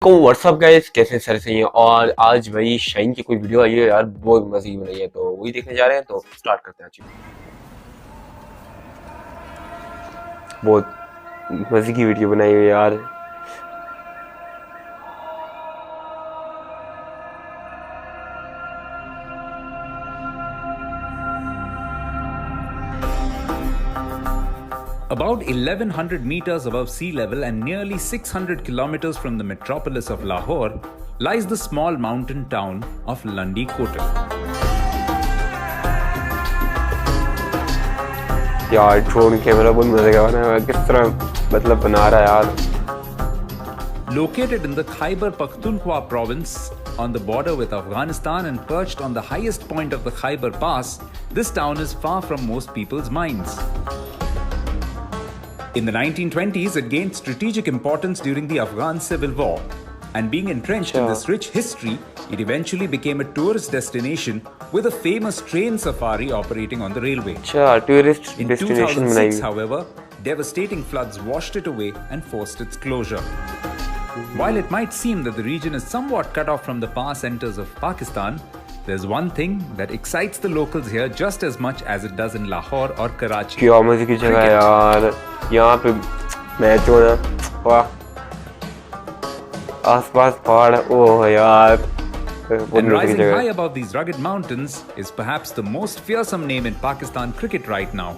को WhatsApp guys, कैसे sir सही हैं। और आज भाई शाहीन की कोई वीडियो आई है यार, बहुत मजे की बनाई है, तो वही देखने जा रहे हैं। तो स्टार्ट करते हैं। आज बहुत मजे की वीडियो बनाई हुई है यार। About 1100 meters above sea level and nearly 600 kilometers from the metropolis of Lahore lies the small mountain town of Landi Kotal. यार ड्रोन कैमरा बहुत मजे का बना है, किस तरह मतलब बना रहा है यार। Located in the Khyber Pakhtunkhwa province on the border with Afghanistan and perched on the highest point of the Khyber Pass, this town is far from most people's minds. In the 1920s, it gained strategic importance during the Afghan Civil War, and being entrenched in this rich history, it eventually became a tourist destination with a famous train safari operating on the railway. tourist In destination 2006, however, devastating floods washed it away and forced its closure. While it might seem that the region is somewhat cut off from the power centers of Pakistan, there's one thing that excites the locals here just as much as it does in Lahore or Karachi. क्या मजे की जगह है यार, यहाँ पे match हो रहा, वाह, आसपास पहाड़, ओह यार। And rising high above these rugged mountains is perhaps the most fearsome name in Pakistan cricket right now,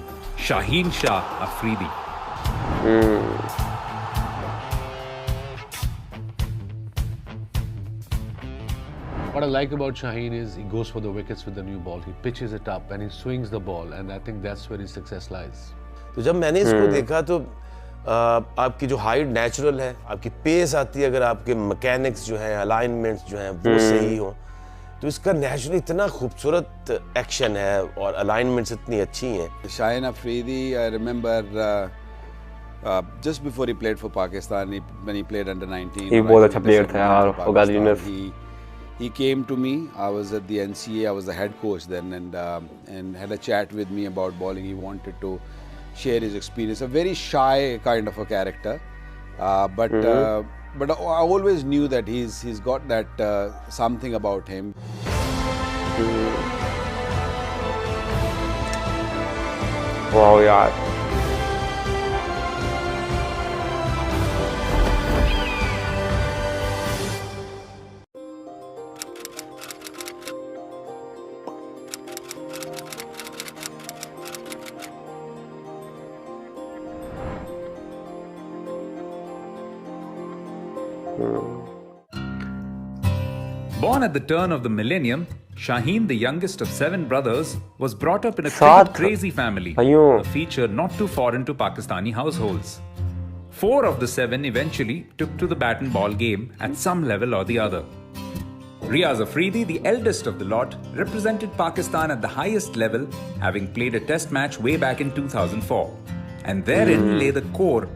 Shaheen Shah Afridi. What I like about Shaheen is he goes for the wickets with the new ball. He pitches it up and he swings the ball, and I think that's where his success lies. तो जब मैंने इसको देखा तो आपकी जो height natural है, आपकी पेस आती है, अगर आपके मैकेनिक्स जो हैं, अलाइनमेंट्स जो हैं वो सही हो, तो इसका नेचुरली इतना खूबसूरत एक्शन है और अलाइनमेंट्स इतनी अच्छी हैं। Shaheen Afridi, I remember just before he played for Pakistan, when he played under 19. ये बहुत अच्छा प्लेयर था यार, ओगाजी Younis. He came to me. I was at the NCA. I was the head coach then, and had a chat with me about bowling. He wanted to share his experience. A very shy kind of a character, but I always knew that he's got that something about him. वाह यार। Born at the turn of the millennium, Shaheen, the youngest of 7 brothers, was brought up in a cricket-crazy family, a feature not too foreign to Pakistani households. 4 of the 7 eventually took to the bat and ball game at some level or the other. Riaz Afridi, the eldest of the lot, represented Pakistan at the highest level, having played a test match way back in 2004. And therein lay the core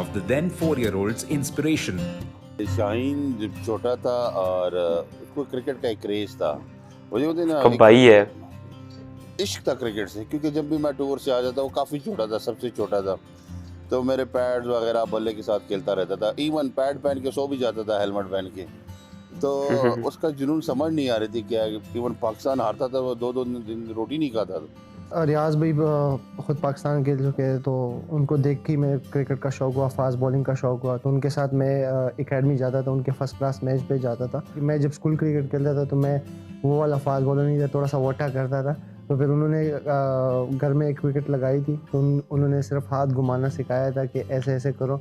of the then 4-year-old's inspiration. Shaheen जब छोटा था और उसको cricket का एक craze था, मुझे होते ना भाई है, इश्क था क्रिकेट से, क्योंकि जब भी मैं टूर से आ जाता वो काफ़ी छोटा था, सबसे छोटा था, तो मेरे पैड्स वगैरह बल्ले के साथ खेलता रहता था। इवन पैड पहन के सो भी जाता था, हेलमेट पहन के। तो उसका जुनून समझ नहीं आ रही थी क्या। इवन पाकिस्तान हारता था, वो 2-2 दिन रोटी नहीं खाता था। रियाज भाई ख़ुद पाकिस्तान खेल चुके हैं, तो उनको देख के मेरे क्रिकेट का शौक़ हुआ, फास्ट बॉलिंग का शौक़ हुआ। तो उनके साथ मैं एकेडमी जाता था, उनके फर्स्ट क्लास मैच पे जाता था। मैं जब स्कूल क्रिकेट खेलता था तो मैं वो वाला फास्ट बॉलर नहीं था, थोड़ा सा वोटा करता था। तो फिर उन्होंने घर में एक विकेट लगाई थी, तो उन्होंने सिर्फ हाथ घुमाना सिखाया था कि ऐसे ऐसे करो,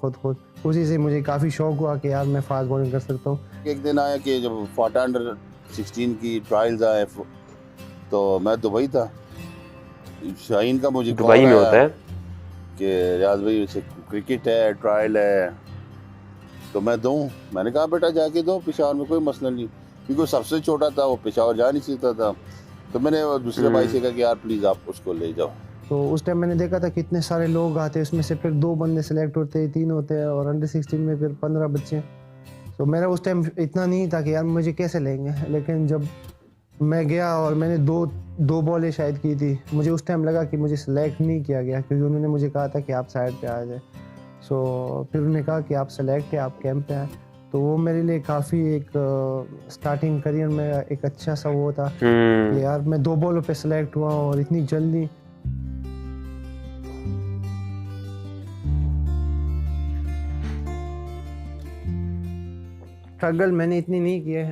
खुद उसी से मुझे काफ़ी शौक़ हुआ कि यार मैं फास्ट बॉलिंग कर सकता हूँ। एक दिन आया कि जब फाटा अंडर 16 की ट्रायल्स आए, तो मैं दुबई था। शाहीन का मुझे दुबई में होता है कि रियाज भाई से क्रिकेट है, ट्रायल है, तो मैं दूँ। मैंने कहा बेटा जाके दो, पेशावर में कोई मसला नहीं, क्योंकि सबसे छोटा था, वो पेशावर जा नहीं सकता था। तो मैंने दूसरे भाई से कहा कि यार प्लीज़ आप उसको ले जाओ। तो उस टाइम मैंने देखा था कितने सारे लोग आते, उसमें से फिर 2 बंदे सेलेक्ट होते हैं, 3 होते हैं, और अंडर 16 में फिर 15 बच्चे। तो मेरा उस टाइम इतना नहीं था कि यार मुझे कैसे लेंगे, लेकिन जब मैं गया और मैंने दो बॉलें शायद की थी, मुझे उस टाइम लगा कि मुझे सिलेक्ट नहीं किया गया, क्योंकि उन्होंने मुझे कहा था कि आप साइड पे आ जाए। सो फिर उन्होंने कहा कि आप सेलेक्ट है, आप कैंप पे आए। तो वो मेरे लिए काफ़ी एक स्टार्टिंग करियर में एक अच्छा सा वो था कि यार मैं 2 बॉलों पे सेलेक्ट हुआ और इतनी जल्दी। स्ट्रगल मैंने इतनी नहीं किए,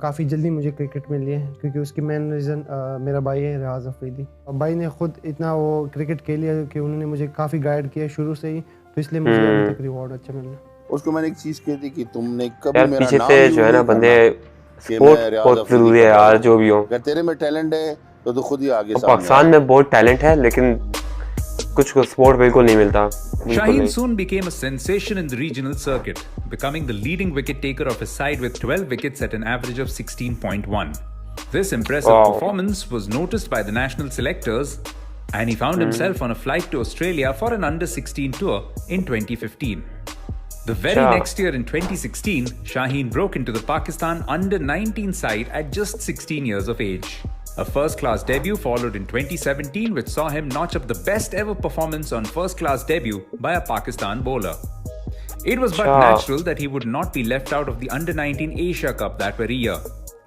काफ़ी जल्दी मुझे क्रिकेट मिली है, क्योंकि उसकी मेन रीज़न मेरा भाई है रियाज अफरीदी। भाई ने खुद इतना वो क्रिकेट खेल लिया कि उन्होंने मुझे काफ़ी गाइड किया शुरू से ही, तो इसलिए मुझे अभी तक रिवॉर्ड अच्छा मिल रहा है। उसको मैंने एक चीज़ कही थी कि तुमने कभी यार मेरा पीछे नाम से यूज़ जो है ना नहीं बंदे, करना कि स्पोर्ट मैं रियाज बहुत अफरीदी जरूरी है का यार, भाई जो हूँ। भी हो। अगर तेरे में टैलेंट है तो तू खुद ही आगे और सामने पाकिस्तान आ। में बहुत टैलेंट है, लेकिन कुछ को सपोर्ट बिल्कुल नहीं मिलता। Shaheen soon became a sensation in the regional circuit, becoming the leading wicket taker of his side with 12 wickets at an average of 16.1. This impressive performance was noticed by the national selectors, and he found himself on a flight to Australia for an under-16 tour in 2015. The very next year in 2016, Shaheen broke into the Pakistan under-19 side at just 16 years of age. A first-class debut followed in 2017, which saw him notch up the best-ever performance on first-class debut by a Pakistan bowler. It was but natural that he would not be left out of the Under-19 Asia Cup that very year.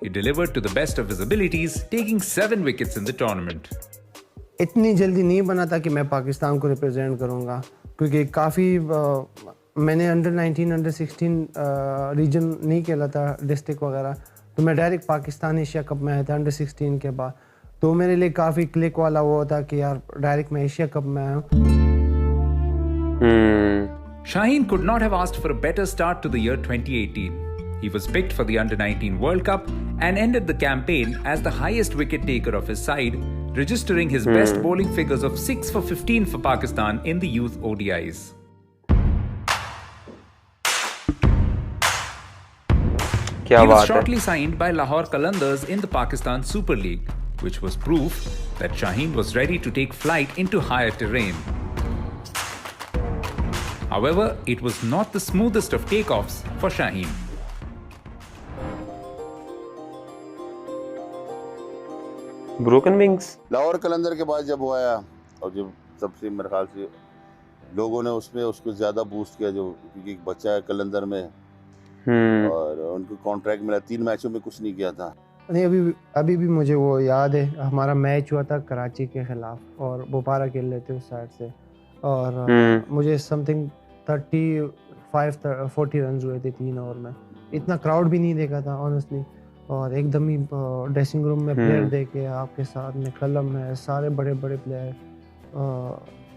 He delivered to the best of his abilities, taking 7 wickets in the tournament. इतनी जल्दी नहीं बना था कि मैं पाकिस्तान को represent करूँगा, क्योंकि काफ़ी मैंने अंडर-19 अंडर-16 रीजन नहीं खेला था, डिस्ट्रिक्ट वगैरह, तो मैं डायरेक्ट पाकिस्तान एशिया कप में आया था अंडर-16 के बाद। तो मेरे लिए काफ़ी क्लिक वाला वो था कि यार डायरेक्ट मैं एशिया कप में आया हूँ। Shaheen could not have asked for a better start to the year 2018. He was picked for the Under-19 World Cup and ended the campaign as the highest wicket taker of his side, registering his best bowling figures of 6 for 15 for Pakistan in the youth ODIs. He was shortly signed by Lahore Qalandars in the Pakistan Super League, which was proof that Shaheen was ready to take flight into higher terrain. However, it was not the smoothest of takeoffs for Shaheen. Broken wings. Lahore Qalandar के बाद जब वो आया और जब सबसे मेरे ख्याल से लोगों ने उसमें उसको ज़्यादा बूस्ट किया, जो क्योंकि एक बच्चा है कलंदर में और उनको कॉन्ट्रैक्ट मिला, 3 मैचों में कुछ नहीं किया था। नहीं, अभी भी मुझे वो याद है, हमारा मैच हुआ था कराची के खिलाफ और बोपारा खेल रहे थे उस साइड से, और मुझे समथिंग 35-40 रन हुए थे 3 ओवर में। इतना क्राउड भी नहीं देखा था ऑनेस्टली, और एकदम ही ड्रेसिंग रूम में प्लेयर देखे आपके साथ में कलम है, सारे बड़े बड़े प्लेयर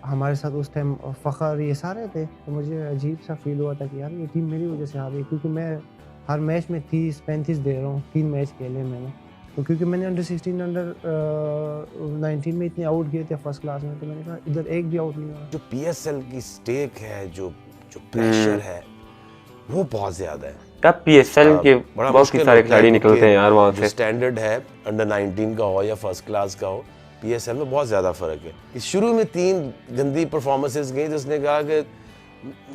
हमारे साथ उस टाइम, फ़खर, ये सारे थे। तो मुझे अजीब सा फील हुआ था कि यार ये टीम मेरी वजह से हारी, क्योंकि मैं हर मैच में 30-35 दे रहा हूँ, 3 मैच खेले मैंने। तो क्योंकि मैंने अंडर-16 अंडर-19 में इतने आउट किए थे फर्स्ट क्लास में, तो मैंने कहा इधर एक भी आउट नहीं हुआ। जो PSL की स्टेक है, जो प्रेशर है, वो बहुत ज्यादा है। तब PSL के बहुत सारे खिलाड़ी निकलते हैं यार वहाँ से। स्टैंडर्ड है अंडर-19 का हो या फर्स्ट क्लास का हो, PSL में बहुत ज़्यादा फ़र्क है। शुरू में 3 गंदी परफॉर्मेंसेस गई तो उसने कहा कि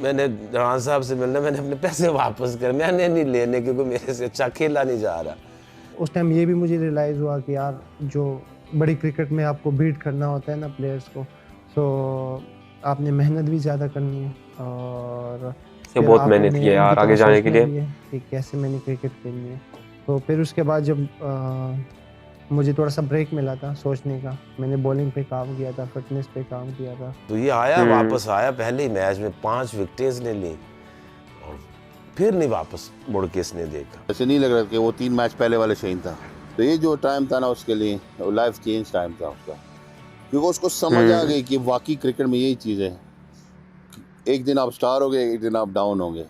मैंने रान साहब से मिलना, मैंने अपने पैसे वापस कर, मैंने नहीं लेने, क्योंकि मेरे से अच्छा खेला नहीं जा रहा। उस टाइम ये भी मुझे रियलाइज़ हुआ कि यार जो बड़ी क्रिकेट में आपको बीट करना होता है ना प्लेयर्स को, तो आपने मेहनत भी ज़्यादा करनी है, और बहुत मेहनत की है यार आगे जाने के लिए कि कैसे मैंने क्रिकेट खेलनी है। तो फिर उसके बाद जब मुझे थोड़ा सा ब्रेक मिला था सोचने का, मैंने बॉलिंग पे काम किया था, फिटनेस पे काम किया था। तो ये आया, वापस आया, पहले ही मैच में 5 विकेट्स ने ली और फिर नहीं वापस मुड़ के इसने देखा। ऐसे नहीं लग रहा कि वो 3 मैच पहले वाले शाहीन था। तो ये जो टाइम था ना उसके लिए, वो लाइफ चेंज टाइम था उसका, क्योंकि उसको समझ आ गई कि वाकई क्रिकेट में यही चीज़ है, एक दिन आप स्टार हो गए, एक दिन आप डाउन होंगे।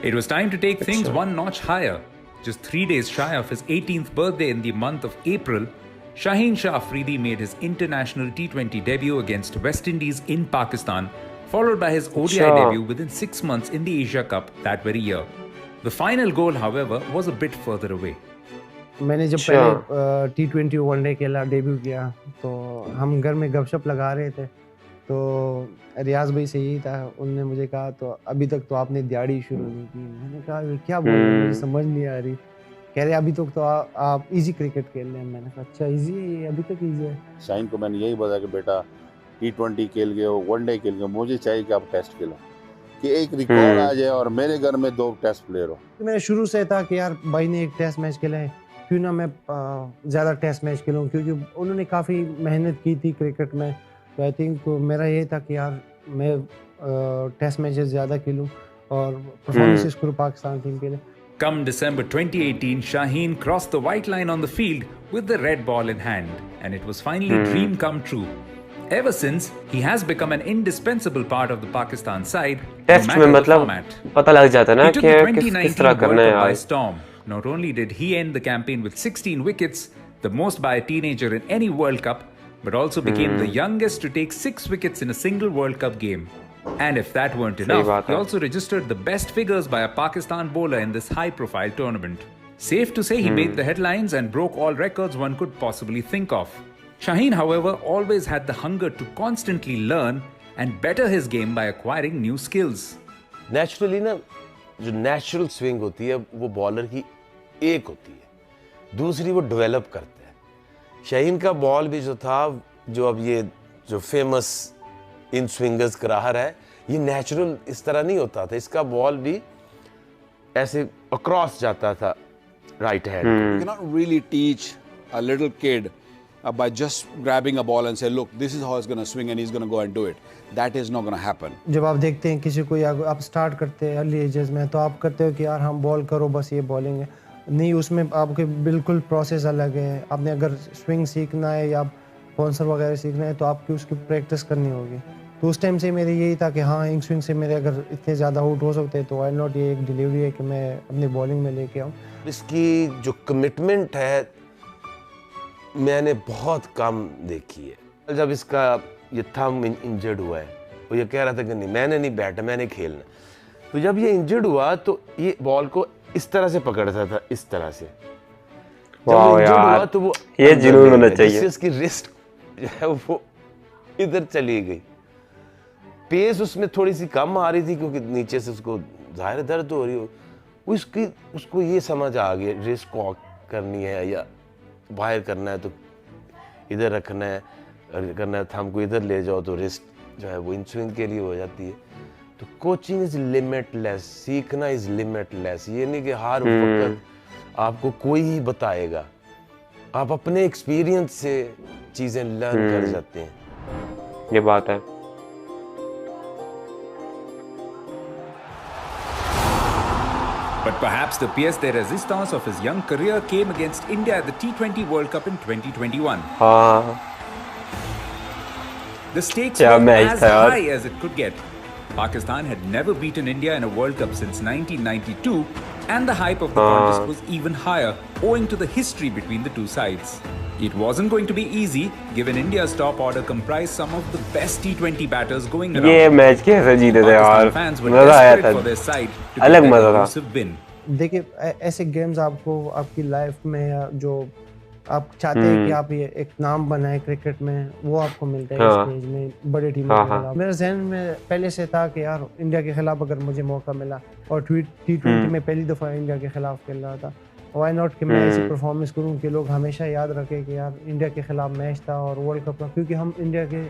It was time to take things one notch higher. Just 3 days shy of his 18th birthday in the month of April, Shaheen Shah Afridi made his international T20 debut against West Indies in Pakistan, followed by his ODI debut within 6 months in the Asia Cup that very year. The final goal, however, was a bit further away. मैंने जब पहले T20 one day खेला, debut किया, तो हम घर में गपशप लगा रहे थे, तो रियाज भाई से यही था, उनने मुझे कहा तो अभी तक तो आपने दिहाड़ी शुरू नहीं की। मैंने कहा क्या बोल रहे हैं, मुझे समझ नहीं आ रही, कह रहे अभी तक तो आप इजी क्रिकेट खेल रहे हैं। मैंने कहा अच्छा इजी है ये, अभी तक इजी है। शाहीन को मैंने यही बताया कि बेटा T20 खेल गए हो, वनडे खेल गए हो, मुझे चाहिए कि आप टेस्ट खेलो, कि एक रिकॉर्ड आ जाए और मेरे घर में 2 टेस्ट प्लेयर हो। तो मेरा शुरू से था कि यार भाई ने एक टेस्ट मैच खेला है, क्यों ना मैं ज़्यादा टेस्ट मैच खेलूँ, क्योंकि उन्होंने काफ़ी मेहनत की थी क्रिकेट में। तो आई थिंक मेरा ये था कि यार मैं टेस्ट मैचेस ज़्यादा खेलूँ और परफॉर्मेंसेस करूँ पाकिस्तान टीम के लिए। Come December 2018, Shaheen crossed the white line on the field with the red ball in hand, and it was finally a dream come true. Ever since, he has become an indispensable part of the Pakistan side, no matter the format. पता लग जाता है ना He took कि the किस 2019 तरह World करना है Cup by यार। storm. Not only did he end the campaign with 16 wickets, the most by a teenager in any World Cup, but also became the youngest to take 6 wickets in a single World Cup game. And if that weren't enough, he also registered the best figures by a Pakistan bowler in this high-profile tournament. Safe to say he made the headlines and broke all records one could possibly think of. Shaheen, however, always had the hunger to constantly learn and better his game by acquiring new skills. Naturally ना जो natural swing होती है वो bowler की एक होती है, दूसरी वो डेवलप करता है। शाहीन का बॉल भी जो था, जो अब ये जो फेमस इन स्विंगर्स करार है, ये नेचुरल इस तरह नहीं होता था। इसका बॉल भी ऐसे अक्रॉस जाता था right hand. You cannot really teach a little kid by just grabbing a ball and say, look, this is how it's going to swing and he's going to go and do it. That is not going to happen. जब आप देखते हैं किसी को, या आप start करते हैं अर्ली एजेस में, तो आप करते हो कि यार हम बॉल करो, बस ये बॉलिंग है नहीं, उसमें आपके बिल्कुल प्रोसेस अलग है। आपने अगर स्विंग सीखना है या बाउंसर वगैरह सीखना है तो आपकी उसकी प्रैक्टिस करनी होगी। तो उस टाइम से मेरे यही था कि हाँ, इन स्विंग से मेरे अगर इतने ज़्यादा आउट हो सकते हैं तो आई नॉट, ये एक डिलीवरी है कि मैं अपनी बॉलिंग में लेके आऊँ। इसकी जो कमिटमेंट है मैंने बहुत कम देखी है। जब इसका ये थंब इंजर्ड हुआ है, वो ये कह रहा था कि नहीं, मैंने नहीं बैठा, मैंने खेलना। तो जब ये इंजर्ड हुआ तो ये बॉल को इस तरह से पकड़ता था, इस तरह से। जब इंजर्ड हुआ तो वो ये जुनून होना चाहिए। उसकी रिस्ट जो है वो इधर चली गई। पेस उसमें थोड़ी सी कम आ रही थी क्योंकि नीचे से उसको जाहिर दर्द हो रही हो। उसको ये समझ आ गया, रिस्ट को करनी है या बाहर करना है तो इधर रखना है, करना है थंब को इधर ले जाओ तो रिस्ट जो है वो इन स्विंग के लिए हो जाती है। तो कोचिंग इज लिमिटलेस, सीखना इज लिमिटलेस। ये नहीं कि हर वक्त आपको कोई ही बताएगा, आप अपने एक्सपीरियंस से चीजें लर्न कर जाते हैं। ये बात है। But perhaps the pièce de résistance of his young career came against India at the T20 World Cup in 2021. हाँ, The stakes क्या were मैच as था यार। high as it could get. Pakistan had never beaten India in a World Cup since 1992, and the hype of the contest was even higher, owing to the history between the two sides. It wasn't going to be easy, given India's top order comprised some of the best T20 batters going around. ये match कैसे जीते थे यार, Pakistan fans were मजा आया desperate था, for their side to अलग get मजा that था। elusive win. देखिए ऐसे गेम्स आपको आपकी लाइफ में जो आप चाहते हैं कि आप ये एक नाम बनाए क्रिकेट में, वो आपको मिलता है इस स्टेज में बड़े टीमों के खिलाफ। मेरे जहन में पहले से था कि यार इंडिया के खिलाफ अगर मुझे मौका मिला और T20 में पहली दफ़ा इंडिया के खिलाफ खेल रहा था, वाई नॉट कि मैं ऐसी परफॉर्मेंस करूं कि लोग हमेशा याद रखें कि यार इंडिया के खिलाफ मैच था और वर्ल्ड कप था, क्योंकि हम इंडिया के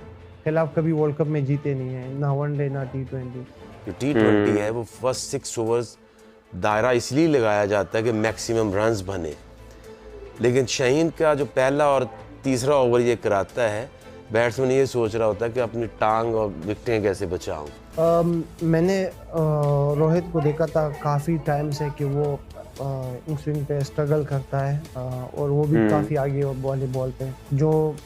खिलाफ कभी वर्ल्ड कप में जीते नहीं हैं, ना वनडे ना T20। जो T20 है वो फर्स्ट 6 ओवर्स दायरा इसलिए लगाया जाता है कि मैक्सिमम रन्स बने, लेकिन शाहीन का जो पहला और तीसरा ओवर ये कराता है, बैट्समैन ये सोच रहा होता है कि अपनी टांग और विकेटें कैसे बचाऊं। मैंने रोहित को देखा था काफ़ी टाइम से कि वो इन स्विंग पे स्ट्रगल करता है और वो भी काफ़ी आगे वॉलीबॉल पे, जो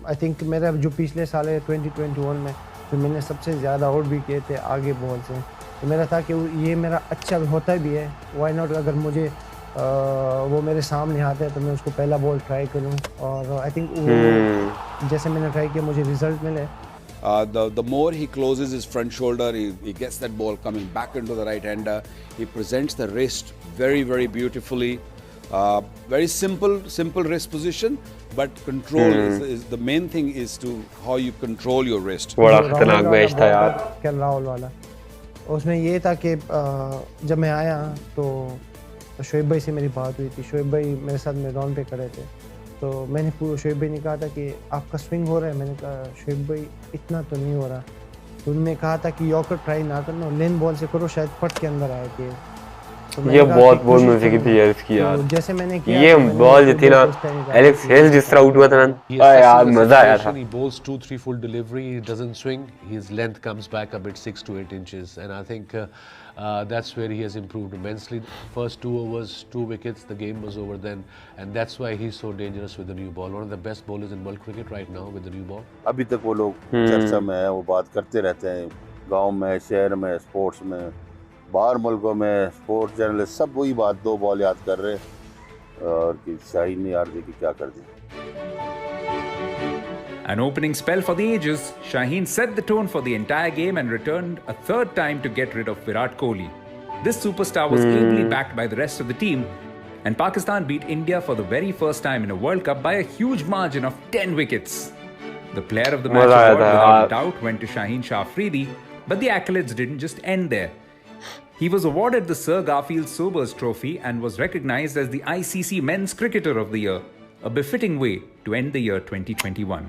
आई थिंक मेरा जो पिछले साल है 2021 में जो मैंने सबसे ज़्यादा आउट भी किए थे आगे बॉल से, तो मेरा था कि ये मेरा अच्छा होता भी है, वाई नॉट अगर मुझे वो मेरे सामने आता है तो मैं उसको पहला बॉल ट्राई करूं। और आई थिंक जैसे मैंने ट्राई किया मुझे रिजल्ट मिले। The more he closes his front shoulder, he gets that ball coming back into the right hander. He presents the wrist very, very beautifully. Very simple wrist position, but control is the main thing. Is to how you control your wrist. बड़ा खतरनाक match था यार। KL Rahul वाला, उसमें ये था कि जब मैं आया तो तो शोएब भाई से मेरी बात हुई थी, शोएब भाई मेरे साथ मैदान पे खड़े थे, तो मैंने शोएब भाई ने कहा था कि आपका स्विंग हो रहा है। मैंने कहा शोएब भाई इतना तो नहीं हो रहा। तो उन्होंने कहा था कि यॉर्कर ट्राई ना करना, लेन बॉल से करो, शायद पट के अंदर आए थे। तो ये बहुत बहुत मजे की थी यार इसकी यार। जैसे मैंने किया, ये बॉल जो थी ना, एलेक्स हेल्स जिस तरह आउट हुआ था ना, यार मजा आया था। He bowls 2-3 full delivery. He doesn't swing. His length comes back a bit, 6 to 8 inches, and I think that's where he has improved immensely. First 2 overs, 2 wickets. The game was over then, and that's why he's so dangerous with the new ball. One of the best bowlers in world cricket right now with the new ball. अभी तक वो लोग चर्चा में है, वो बात करते रहते हैं, गांव में, शहर में, स्पोर्ट्स में, बाहर मुल्कों में स्पोर्ट्स जर्नलिस्ट सब वही बात 2 बॉल याद कर रहे हैं और कि शाहीन ने यार देखिए क्या कर दिया। An opening spell for the ages, Shaheen set the tone for the entire game and returned a third time to get rid of Virat Kohli. This superstar was ably backed by the rest of the team, and Pakistan beat India for the very first time in a World Cup by a huge margin of 10 wickets. The player of the match award without doubt went to Shaheen Shah Afridi, but the accolades didn't just end there. He was awarded the Sir Garfield Sobers Trophy and was recognized as the ICC Men's Cricketer of the Year, a befitting way to end the year 2021.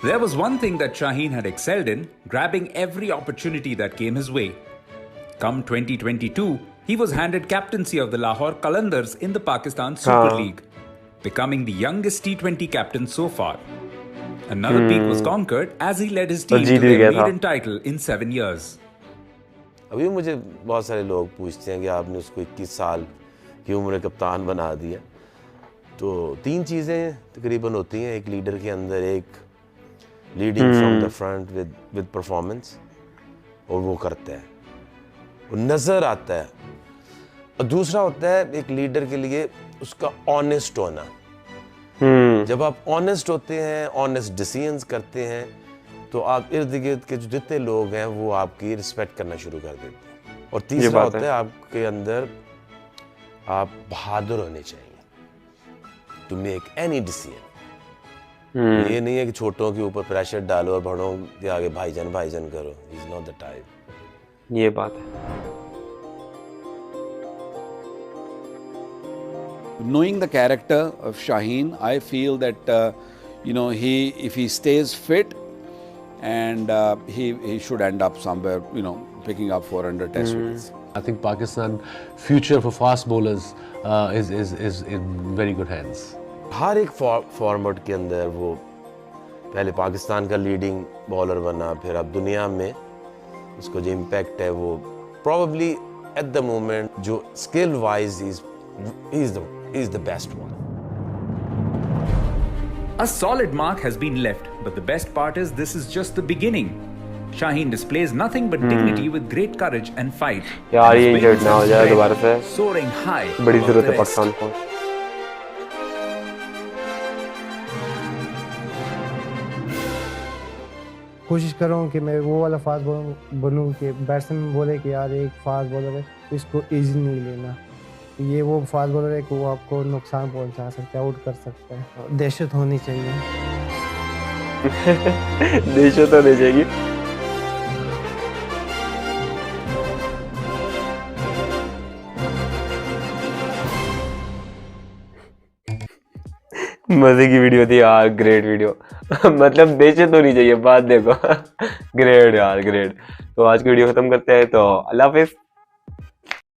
There was one thing that Shaheen had excelled in, grabbing every opportunity that came his way. Come 2022, he was handed captaincy of the Lahore Qalandars in the Pakistan Super League, becoming the youngest T20 captain so far. Another peak was conquered as he led his team to their maiden title in 7 years. अभी मुझे बहुत सारे लोग पूछते हैं कि आपने उसको 21 साल की उम्र कप्तान बना दिया। तो 3 चीज़ें तकरीबन होती हैं एक लीडर के अंदर, एक leading from the front with performance, और वो करता है, वो नज़र आता है। और दूसरा होता है एक लीडर के लिए उसका ऑनेस्ट होना। जब आप ऑनेस्ट होते हैं, ऑनेस्ट डिसीजंस करते हैं, तो आप इर्द गिर्द के जो जितने लोग हैं वो आपकी रिस्पेक्ट करना शुरू कर देते हैं। और तीसरा होता है आपके अंदर आप बहादुर होने चाहिए टू मेक एनी डिसीजन। ये नहीं है कि छोटों के ऊपर प्रेशर डालो और बड़ों के आगे भाईजान भाईजान करो। He is not the type. ये बात है। Knowing the character of Shaheen, I feel that if he stays fit, and he should end up somewhere, picking up 400 test wickets. I think Pakistan future for fast bowlers is in very good hands. हर एक format के अंदर वो पहले पाकिस्तान का leading bowler बना, फिर अब दुनिया में उसको जो इम्पैक्ट है वो probably at the moment जो skill wise is the best one. A solid mark has been left, but the best part is this is just the beginning. Shaheen displays nothing but dignity with great courage and fight. यार ये injured ना हो जाए दोबारा से, soaring high. बड़ी जरूरत है पाकिस्तान को। कोशिश कर रहा हूँ कि मैं वो वाला फास्ट बॉलर बनूँ कि बैट्समैन बोले कि यार एक फास्ट बॉलर है, इसको इजी नहीं लेना। ये वो फास्ट बॉलर है कि वो आपको नुकसान पहुंचा सकता है, आउट कर सकता है। दहशत होनी चाहिए। दहशत होनी चाहिए। मजे की वीडियो थी यार, ग्रेट वीडियो। मतलब दहशत होनी चाहिए, बात देखो। ग्रेट यार, ग्रेट। तो आज की वीडियो खत्म करते हैं, तो अल्लाह हाफिज।